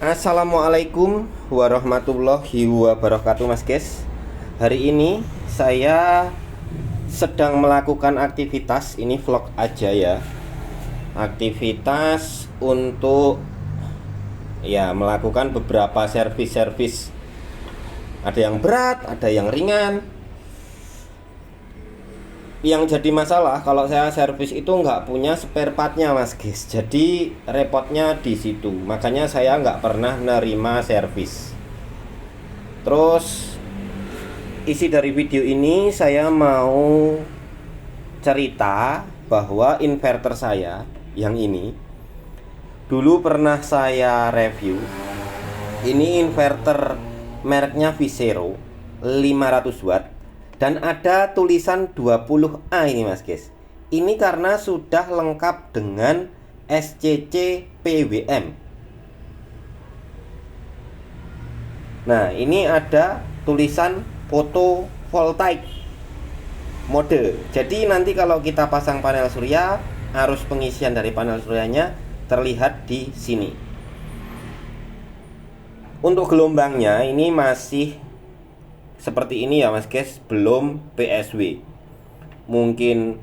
Assalamualaikum warahmatullahi wabarakatuh, Mas Guys. Hari ini saya sedang melakukan aktivitas, ini vlog aja ya. Aktivitas untuk melakukan beberapa servis-servis. Ada yang berat, ada yang ringan. Yang jadi masalah kalau saya servis itu nggak punya spare partnya, Mas Guys. Jadi repotnya di situ. Makanya saya nggak pernah nerima servis. Terus isi dari video ini saya mau cerita bahwa inverter saya yang ini dulu pernah saya review. Ini inverter mereknya Vicero 500 watt. Dan ada tulisan 20A ini, Mas Guys. Ini karena sudah lengkap dengan SCC PWM. Nah, ini ada tulisan photovoltaic mode. Jadi nanti kalau kita pasang panel surya, arus pengisian dari panel suryanya terlihat di sini. Untuk gelombangnya ini masih seperti ini ya, Mas Guys, belum PSW. Mungkin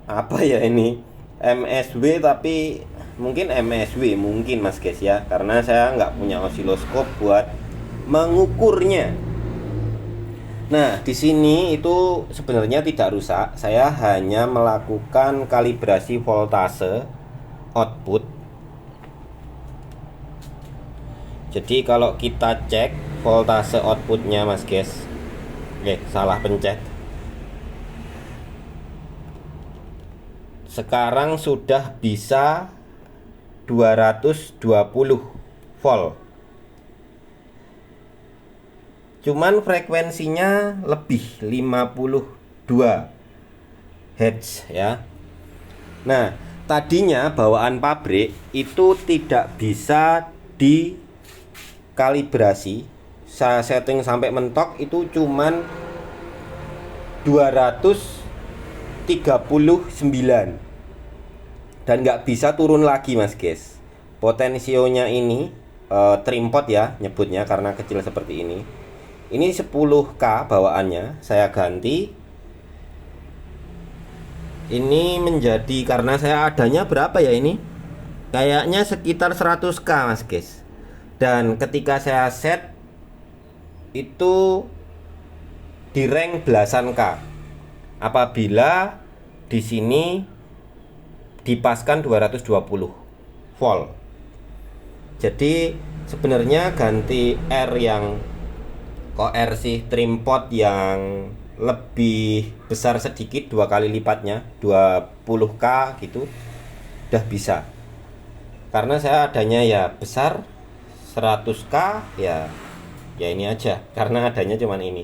apa ya ini? MSW, tapi mungkin MSW mungkin, Mas Guys ya, karena saya nggak punya osiloskop buat mengukurnya. Nah, di sini itu sebenarnya tidak rusak. Saya hanya melakukan kalibrasi voltase output. Jadi kalau kita cek voltase outputnya, Mas Guys, salah pencet. Sekarang sudah bisa 220 volt. Cuman frekuensinya lebih 52 Hz ya. Nah, tadinya bawaan pabrik itu tidak bisa dikalibrasi. Saya setting sampai mentok itu cuman 239 dan nggak bisa turun lagi, Mas Guys. Potensionya ini trimpot ya nyebutnya karena kecil seperti ini. Ini 10K bawaannya, saya ganti. Ini menjadi, karena saya adanya berapa ya ini? Kayaknya sekitar 100K, Mas Guys. Dan ketika saya set itu di rank belasan K. Apabila di sini dipaskan 220 volt. Jadi sebenarnya ganti R yang koersi trimpot yang lebih besar sedikit, 2 kali lipatnya, 20K gitu, udah bisa. Karena saya adanya ya besar 100K ya ini aja, karena adanya cuman ini.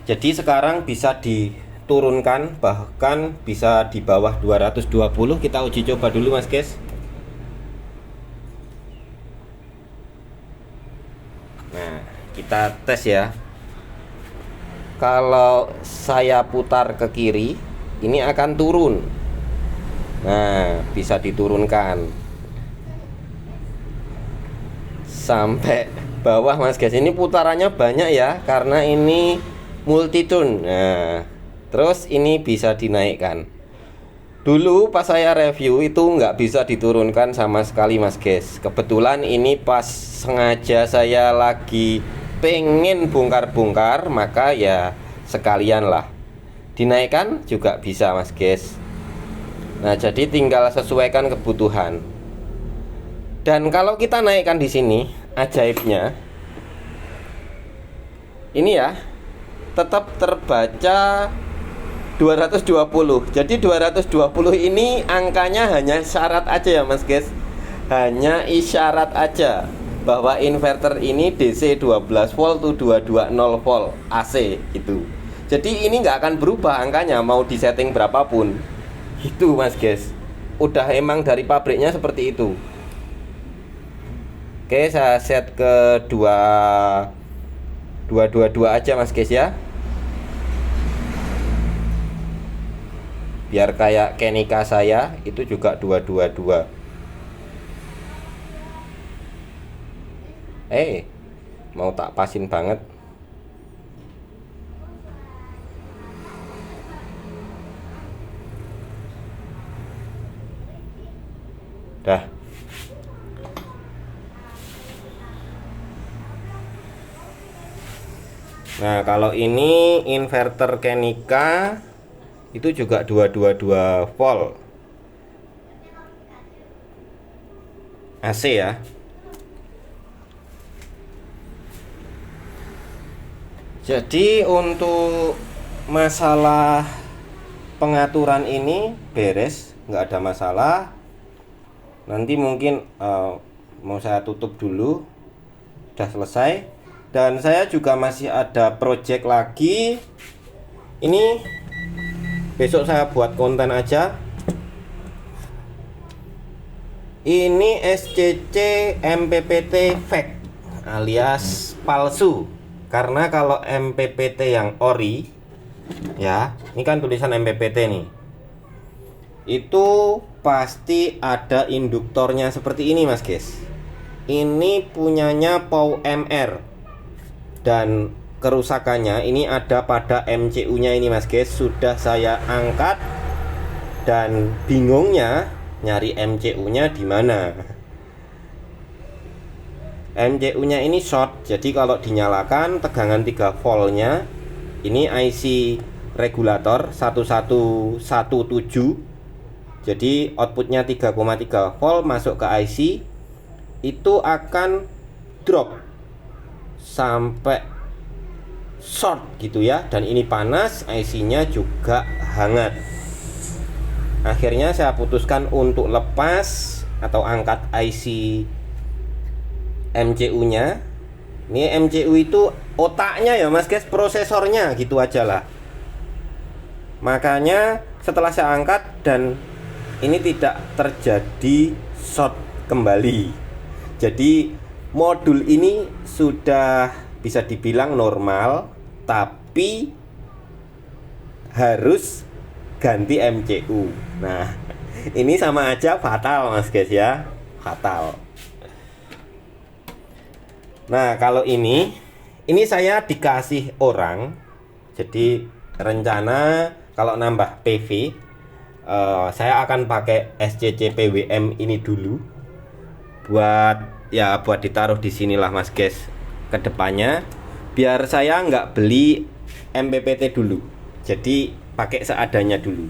Jadi sekarang bisa diturunkan, bahkan bisa di bawah 220. Kita uji coba dulu, Mas Guys. Nah, kita tes ya. Kalau saya putar ke kiri, ini akan turun. Nah, bisa diturunkan sampai bawah, Mas Guys. Ini putarannya banyak ya, karena ini multitune. Nah, terus ini bisa dinaikkan. Dulu pas saya review itu nggak bisa diturunkan sama sekali, Mas Guys. Kebetulan ini pas sengaja saya lagi pengen bongkar-bongkar, maka ya sekalian lah dinaikkan juga bisa, Mas Guys. Nah, jadi tinggal sesuaikan kebutuhan. Dan kalau kita naikkan di sini, ajaibnya ini ya, tetap terbaca 220. Jadi 220 ini angkanya hanya syarat aja ya, Mas Guys. Hanya isyarat aja bahwa inverter ini DC 12 volt to 220 volt AC gitu. Jadi ini nggak akan berubah angkanya mau disetting berapapun. Gitu, Mas Guys. Udah emang dari pabriknya seperti itu. Oke, saya set ke 222 aja, Mas Guys ya. Biar kayak Kenika saya itu juga 222. Mau tak pasin banget. Dah. Nah, kalau ini inverter Kenika itu juga 222 volt AC ya. Jadi untuk masalah pengaturan ini beres, nggak ada masalah. Nanti mungkin mau saya tutup dulu. Udah selesai. Dan saya juga masih ada project lagi. Ini besok saya buat konten aja. Ini SCC MPPT fake alias palsu. Karena kalau MPPT yang ori, ya, ini kan tulisan MPPT nih, itu pasti ada induktornya seperti ini mas guys. Ini punyanya POW MR. Dan kerusakannya ini ada pada MCU nya ini mas guys. Sudah saya angkat dan bingungnya nyari MCU nya di mana. MCU nya ini short, jadi kalau dinyalakan tegangan 3 volt nya ini IC regulator 1117, jadi outputnya 3,3 volt masuk ke IC, itu akan drop sampai short gitu ya. Dan ini panas, IC nya juga hangat. Akhirnya saya putuskan untuk lepas atau angkat IC MCU nya. Ini MCU itu otaknya ya mas guys, prosesornya gitu aja lah. Makanya setelah saya angkat dan ini tidak terjadi short kembali. Jadi modul ini sudah bisa dibilang normal, tapi harus ganti MCU. Nah, ini sama aja fatal mas guys ya, fatal. Nah, kalau ini saya dikasih orang. Jadi rencana kalau nambah PV, saya akan pakai SCC PWM ini dulu buat ditaruh di sinilah mas guys ke depannya, biar saya nggak beli MPPT dulu. Jadi pakai seadanya dulu.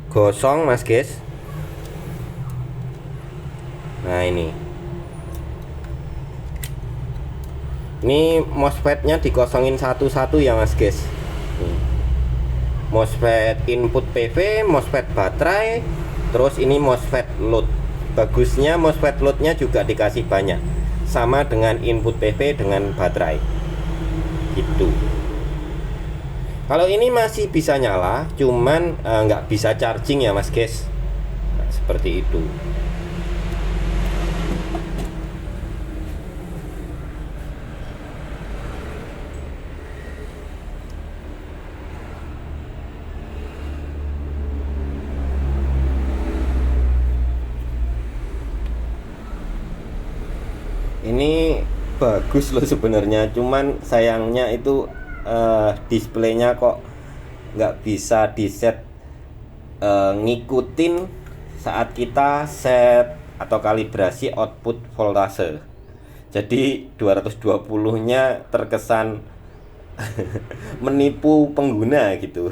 Gosong mas guys. Nah ini MOSFET-nya dikosongin satu-satu ya mas guys. MOSFET input PV, MOSFET baterai, terus ini MOSFET load. Bagusnya MOSFET load-nya juga dikasih banyak, sama dengan input PV dengan baterai gitu. Kalau ini masih bisa nyala, cuman nggak bisa charging ya mas guys. Nah, seperti itu. Ini bagus loh sebenarnya, cuman sayangnya itu displaynya kok nggak bisa di set ngikutin saat kita set atau kalibrasi output voltase. Jadi 220 nya terkesan menipu pengguna gitu.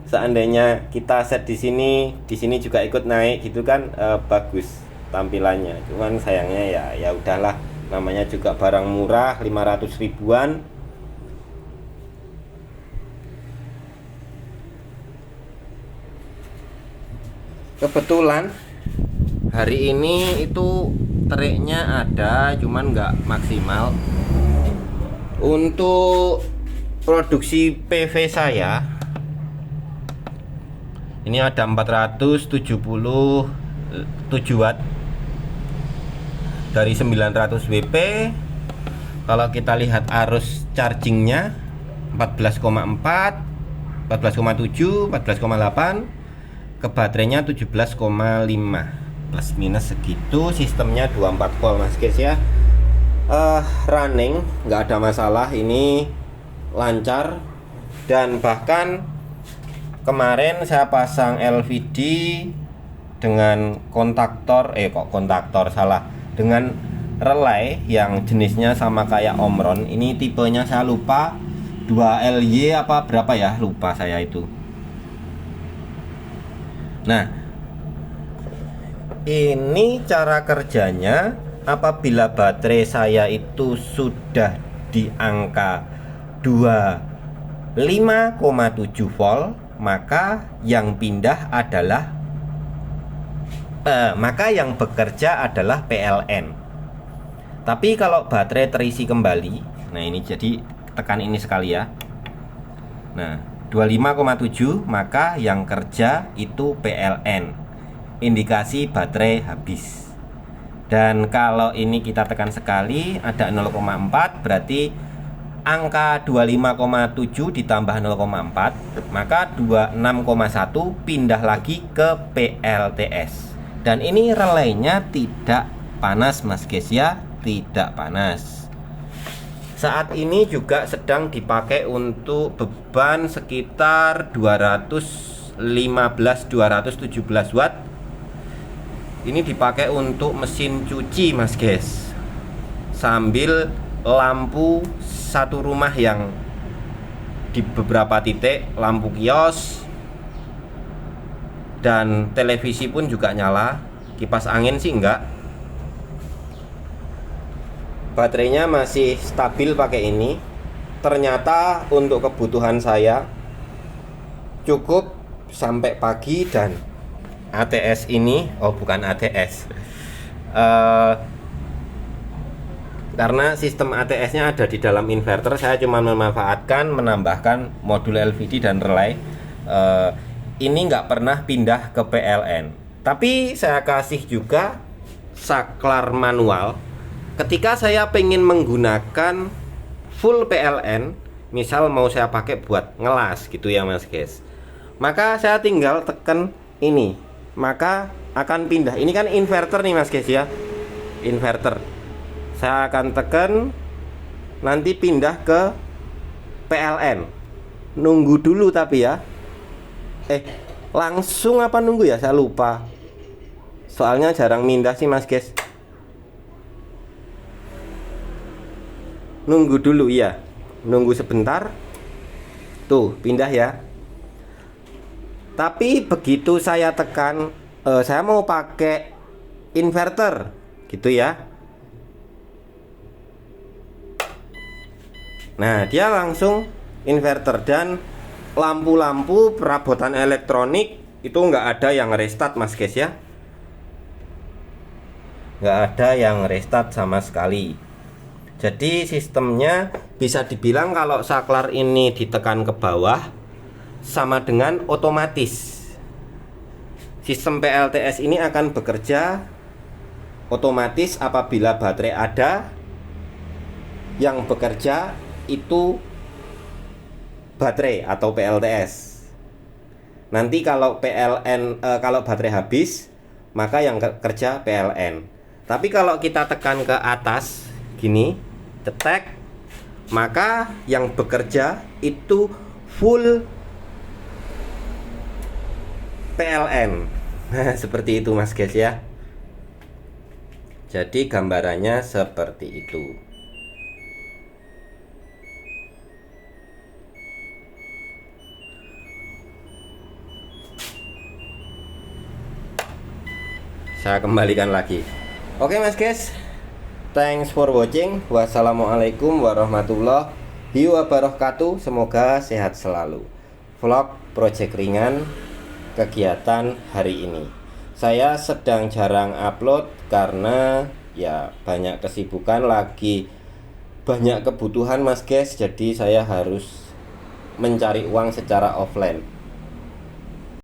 Seandainya kita set di sini juga ikut naik gitu kan, bagus tampilannya. Cuman sayangnya ya udahlah, namanya juga barang murah 500 ribuan. Kebetulan hari ini itu triknya ada, cuman nggak maksimal. Untuk produksi PV saya ini ada 477 watt dari 900 WP, Kalau kita lihat arus chargingnya 14,4, 14,7, 14,8, ke baterainya 17,5, plus minus segitu. Sistemnya 24 volt mas guys ya. Running nggak ada masalah, ini lancar. Dan bahkan kemarin saya pasang LVD dengan dengan relay yang jenisnya sama kayak Omron. Ini tipenya saya lupa, 2LY apa berapa ya, lupa saya itu. Nah, ini cara kerjanya. Apabila baterai saya itu sudah di angka 25,7 volt, maka yang pindah adalah maka yang bekerja adalah PLN. Tapi kalau baterai terisi kembali, nah ini jadi tekan ini sekali ya. Nah, 25,7, maka yang kerja itu PLN, indikasi baterai habis. Dan kalau ini kita tekan sekali ada 0,4, berarti angka 25,7 ditambah 0,4, maka 26,1 pindah lagi ke PLTS. Dan ini relaynya tidak panas mas guys ya, tidak panas. Saat ini juga sedang dipakai untuk beban sekitar 217 watt. Ini dipakai untuk mesin cuci mas guys, sambil lampu satu rumah yang di beberapa titik, lampu kios dan televisi pun juga nyala. Kipas angin sih enggak. Baterainya masih stabil pakai ini. Ternyata untuk kebutuhan saya cukup sampai pagi. Dan ATS ini, oh bukan ATS, karena sistem ATS-nya ada di dalam inverter, saya cuma menambahkan modul LVD dan relay. Ini nggak pernah pindah ke PLN. Tapi saya kasih juga saklar manual. Ketika saya pengen menggunakan full PLN, misal mau saya pakai buat ngelas gitu ya mas guys, maka saya tinggal tekan ini, maka akan pindah. Ini kan inverter nih mas guys ya, inverter. Saya akan tekan, nanti pindah ke PLN. Nunggu dulu tapi ya. Langsung apa nunggu ya, saya lupa. Soalnya jarang pindah sih mas guys. Nunggu dulu ya, nunggu sebentar. Tuh pindah ya. Tapi begitu saya tekan, saya mau pakai inverter gitu ya. Nah dia langsung inverter. Dan lampu-lampu perabotan elektronik itu nggak ada yang restart mas guys ya, nggak ada yang restart sama sekali. Jadi sistemnya bisa dibilang kalau saklar ini ditekan ke bawah sama dengan otomatis. Sistem PLTS ini akan bekerja otomatis apabila baterai ada. Yang bekerja itu baterai atau PLTS. Nanti kalau kalau baterai habis, maka yang kerja PLN. Tapi kalau kita tekan ke atas gini, cetek, maka yang bekerja itu full PLN. Nah, seperti itu mas guys ya. Jadi gambarannya seperti itu. Saya kembalikan lagi. Oke mas guys, thanks for watching. Wassalamualaikum warahmatullahi wabarakatuh. Semoga sehat selalu. Vlog project ringan kegiatan hari ini. Saya sedang jarang upload karena ya banyak kesibukan, lagi banyak kebutuhan mas guys. Jadi saya harus mencari uang secara offline.